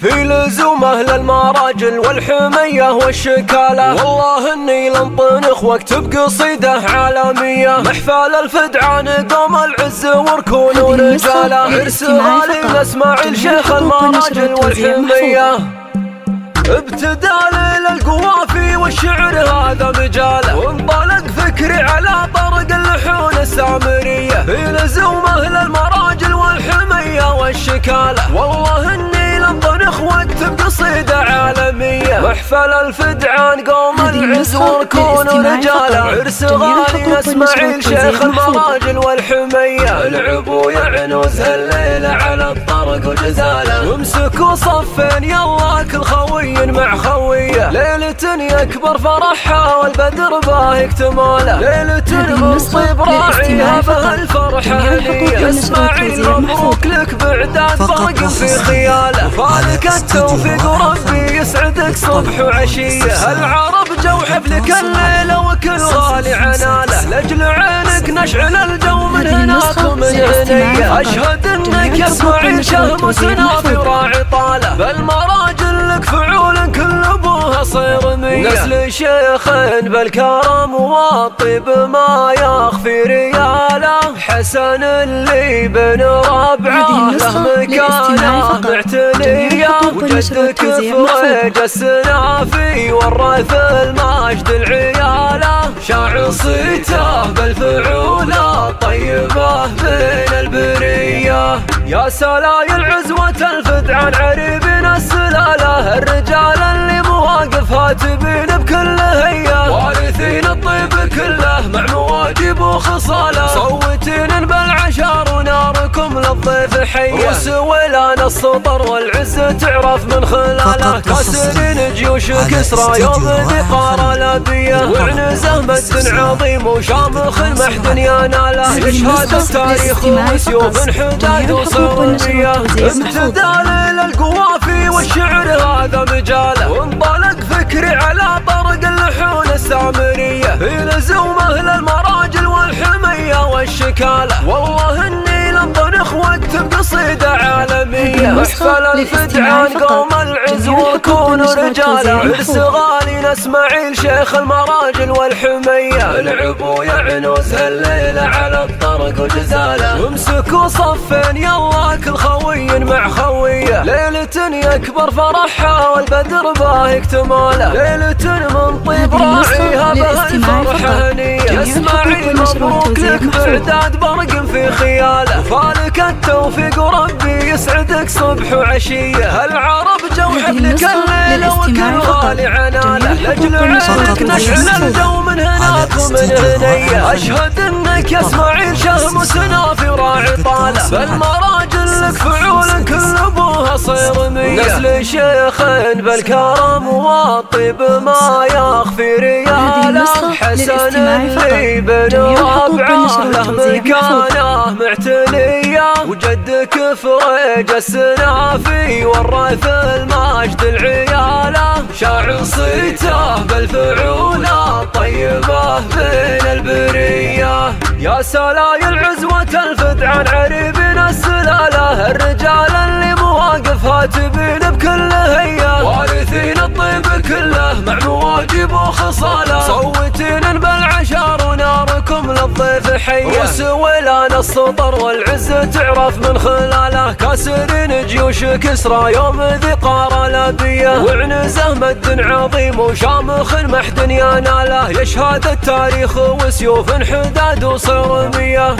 في لزومه للمراجل والحمية والشكالة. والله اني لنطنخ واكتب قصيدة عالمية، محفل الفدعان قوم العز وركون رجالة. عرس غالي لاسماعيل شيخ المراجل والحمية، ابتدال للقوافي والشعر هذا مجاله، وانطلق فكري على طرق اللحون السامرية. في لزومه للمراجل والحمية والشكالة، والله اني لنطنخ واكتب قصيدة عالمية، محفل الفدعان قوم العز وركون رجاله. عرس غالي اسماعيل شيخ المراجل والحمية، العبوا يعنوز هالليلة على الطرق وجزاله، وامسكوا صفين يلا كل خوي مع خويه. ليلة يكبر فرحها والبدر باه يكتماله، ليلة من طيب راعيها بها الفرحة هنية. اسماعيل مبروك لك بعداد باق في خياله، فالك التوفيق وربي يسعدك صبح وعشية. العرب جو حفلك الليلة وكل غالي عناله، لاجل عينك نشعل الجو من هناك ومن هنية. اشهد انك يا اسماعيل شهم وسنافي وراعي طاله، بالمراجل لك فعول كل ابوها صير مية. نسل شيخ بالكرم والطيب ما يخفي رياله، حسن اللي بن ربعه له مكانه معتنيه. وجدك فريج السنافي ورث المجد العياله، شاع صيته بالفعوله طيبه بين البريه. يا سلايل عزوة الفدعان عريبين السلاله، الرجال اللي مواقف هاتبين بكل هيه، وارثين الطيب كله مع مواجب وخصاله. صوتين بالعشار وناركم للضيف حيه، وسويلان السطر والعز تعرف من خلاله. كاسرين جيوش كسرى يوم ذقار الابيه، وعنزه مد عظيم وشامخ محد يناله. يشهد التاريخ وسيوف حداد وصرميه، امتدال للقوافي والشعر هذا مجاله، وانطلق فكري على طرق اللحون السامرية. في لزومه للمراجل والحمية والشكالة، والله اني لنطنخ واكتب قصيدة عالمية، محفل الفدعان قوم العز وركون رجاله. عرس غالي اسماعيل شيخ المراجل والحمية، العبوا يعنوز هالليلة على الطرق وجزاله، وامسكوا صفين يلا كل خوي مع خويه. ليلة يكبر فرحها والبدر باه يكتماله، ليلة من طيب راعيها بها الفرحة هنية. اسماعيل مبروك لك بعداد برق في خياله، فالك التوفيق وربي يسعدك صبح وعشية. العرب جو حفلك الليلة وكل غالي عناله، لاجل عينك نشعل الجو من هناك ومن هنية. اشهد انك يا اسماعيل شهم وسنافي وراعي طاله، بالمراجل لك فعول كل ابوها صير مية. نسل شيخ بالكرم والطيب ما يخفي رياله، حسن اللي بن ربعه له مكانه معتنيه. وجدك فريج السنافي ورث المجد العياله، شاع صيته بالفعوله طيبه بين البريه. يا سلايل عزوة الفدعان عريبين السلاله، الرجال اللي مواقف هاتبين بكل هيه، وارثين الطيب كله مع مواجب وخصاله. صوتين بالعشار وناركم للضيف حيه، وسويلان السطر والعز تعرف من خلاله. كاسرين جيوش كسرى يوم ذقار الابيه، وعنزه مد عظيم وشامخ محد يناله. يشهد التاريخ وسيوف حداد وصرميه.